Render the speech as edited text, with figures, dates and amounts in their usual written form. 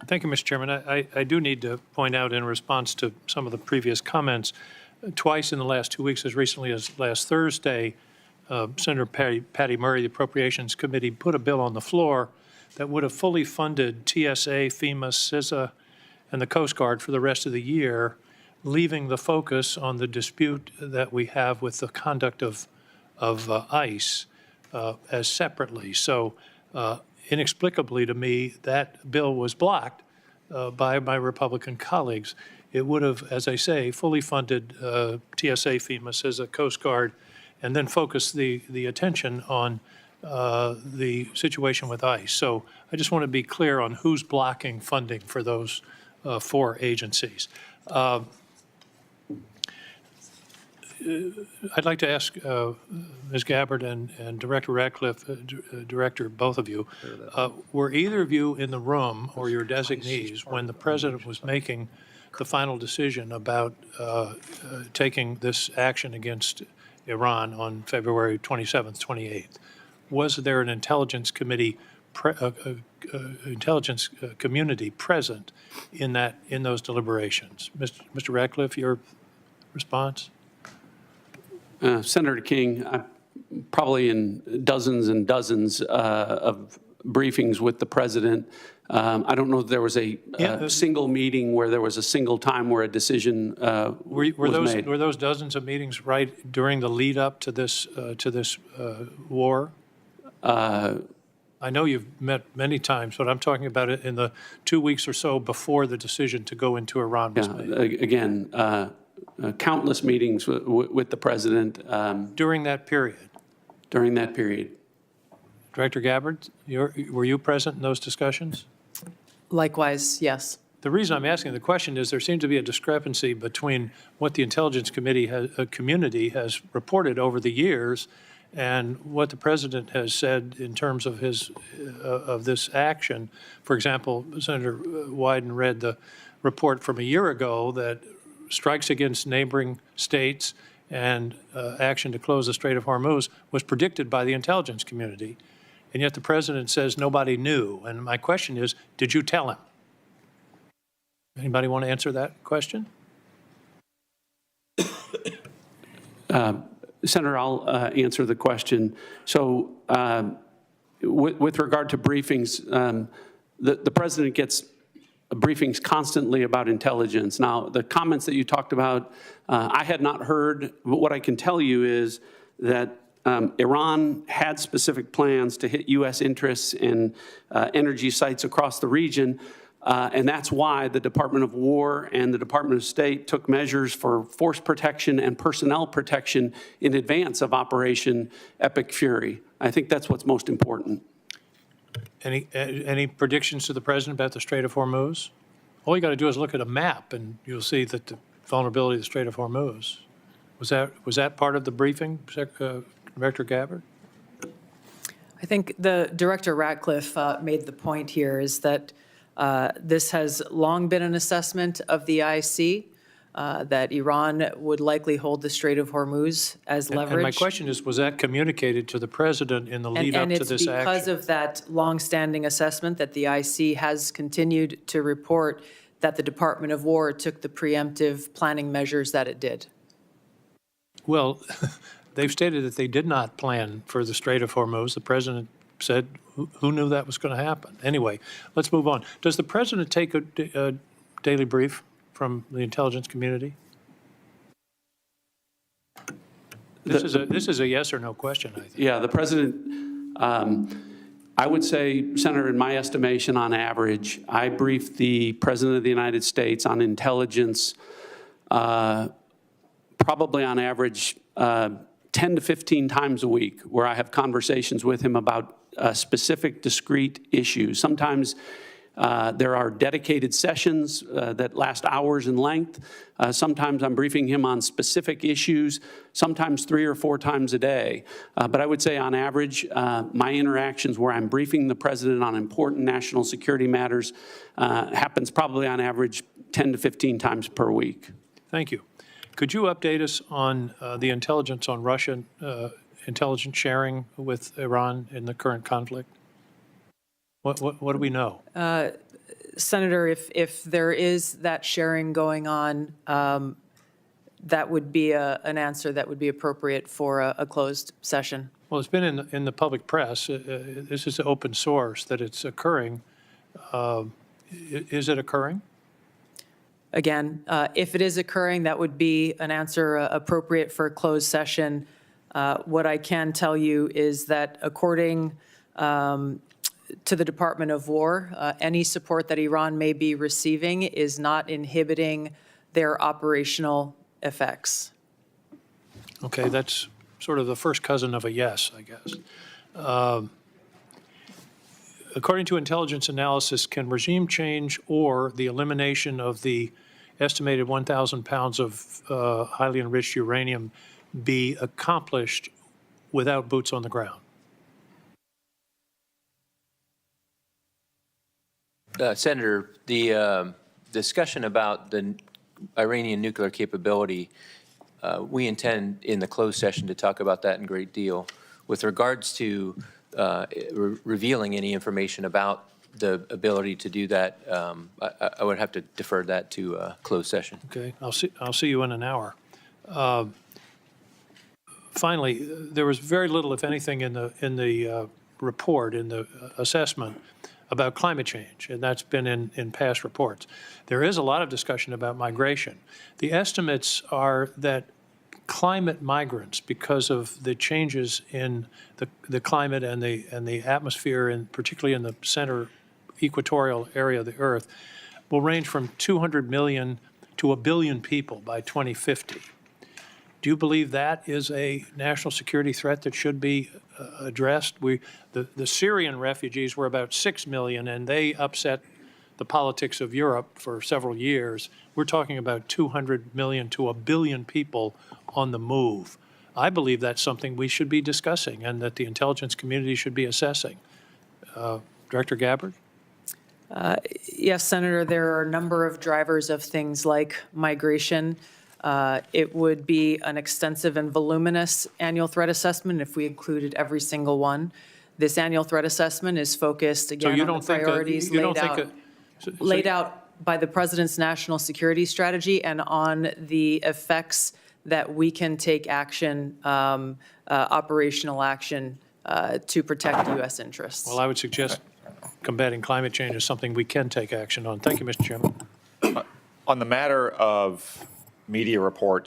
Thank you, Mr. Chairman. I do need to point out in response to some of the previous comments, twice in the last 2 weeks, as recently as last Thursday, Senator Patty Murray, the Appropriations Committee, put a bill on the floor that would have fully funded TSA, FEMA, CISA, and the Coast Guard for the rest of the year, leaving the focus on the dispute that we have with the conduct of ICE as separately. So inexplicably to me, that bill was blocked by my Republican colleagues. It would have, as I say, fully funded TSA, FEMA, CISA, Coast Guard, and then focus the attention on the situation with ICE. So I just want to be clear on who's blocking funding for those 4 agencies. I'd like to ask Ms. Gabbard and Director Ratcliffe, Director, both of you, were either of you in the room or your designees when the President was making the final decision about taking this action against Iran on February 27th, 28th? Was there an intelligence committee, community present in those deliberations? Mr. Ratcliffe, your response? Senator King, I'm probably in dozens and dozens of briefings with the President. I don't know if there was a single meeting where there was a single time where a decision was made. Were those dozens of meetings right during the lead up to this war? I know you've met many times, but I'm talking about it in the 2 weeks or so before the decision to go into Iran was made. Again, countless meetings with the President. During that period? During that period. Director Gabbard, were you present in those discussions? Likewise, yes. The reason I'm asking the question is there seems to be a discrepancy between what the Intelligence Community has reported over the years and what the President has said in terms of this action. For example, Senator Wyden read the report from a year ago that strikes against neighboring states and action to close the Strait of Hormuz was predicted by the intelligence community. And yet the President says nobody knew. And my question is, did you tell him? Anybody want to answer that question? Senator, I'll answer the question. So with regard to briefings, the President gets briefings constantly about intelligence. Now, the comments that you talked about, I had not heard, but what I can tell you is that Iran had specific plans to hit U.S. interests in energy sites across the region, and that's why the Department of War and the Department of State took measures for force protection and personnel protection in advance of Operation Epic Fury. I think that's what's most important. Any predictions to the President about the Strait of Hormuz? All you got to do is look at a map, and you'll see that the vulnerability of the Strait of Hormuz. Was that part of the briefing, Director Gabbard? I think the Director Ratcliffe made the point here is that this has long been an assessment of the IC, that Iran would likely hold the Strait of Hormuz as leverage. And my question is, was that communicated to the President in the lead up to this action? And it's because of that long-standing assessment that the IC has continued to report that the Department of War took the preemptive planning measures that it did. Well, they've stated that they did not plan for the Strait of Hormuz. The President said, who knew that was going to happen? Anyway, let's move on. Does the President take a daily brief from the intelligence community? This is a yes or no question, I think. Yeah, the President, I would say, Senator, in my estimation, on average, I brief the President of the United States on intelligence probably on average 10 to 15 times a week, where I have conversations with him about specific, discrete issues. Sometimes there are dedicated sessions that last hours in length. Sometimes I'm briefing him on specific issues, sometimes 3 or 4 times a day. But I would say on average, my interactions where I'm briefing the President on important national security matters happens probably on average 10 to 15 times per week. Thank you. Could you update us on the intelligence on Russian intelligence sharing with Iran in the current conflict? What do we know? Senator, if there is that sharing going on, that would be an answer that would be appropriate for a closed session. Well, it's been in the public press. This is open source that it's occurring. Is it occurring? Again, if it is occurring, that would be an answer appropriate for a closed session. What I can tell you is that according to the Department of War, any support that Iran may be receiving is not inhibiting their operational effects. Okay, that's sort of the first cousin of a yes, I guess. According to intelligence analysis, can regime change or the elimination of the estimated 1,000 pounds of highly enriched uranium be accomplished without boots on the ground? Senator, the discussion about the Iranian nuclear capability, we intend in the closed session to talk about that in great deal. With regards to revealing any information about the ability to do that, I would have to defer that to closed session. Okay, I'll see you in an hour. Finally, there was very little, if anything, in the report, in the assessment about climate change, and that's been in past reports. There is a lot of discussion about migration. The estimates are that climate migrants, because of the changes in the climate and the atmosphere, and particularly in the center equatorial area of the Earth, will range from 200 million to 1 billion people by 2050. Do you believe that is a national security threat that should be addressed? The Syrian refugees were about 6 million, and they upset the politics of Europe for several years. We're talking about 200 million to 1 billion people on the move. I believe that's something we should be discussing and that the intelligence community should be assessing. Director Gabbard? Yes, Senator, there are a number of drivers of things like migration. It would be an extensive and voluminous annual threat assessment if we included every single one. This annual threat assessment is focused, again, on the priorities laid out by the President's national security strategy and on the effects that we can take action, operational action, to protect U.S. interests. Well, I would suggest combating climate change is something we can take action on. Thank you, Mr. Chairman. On the matter of media reports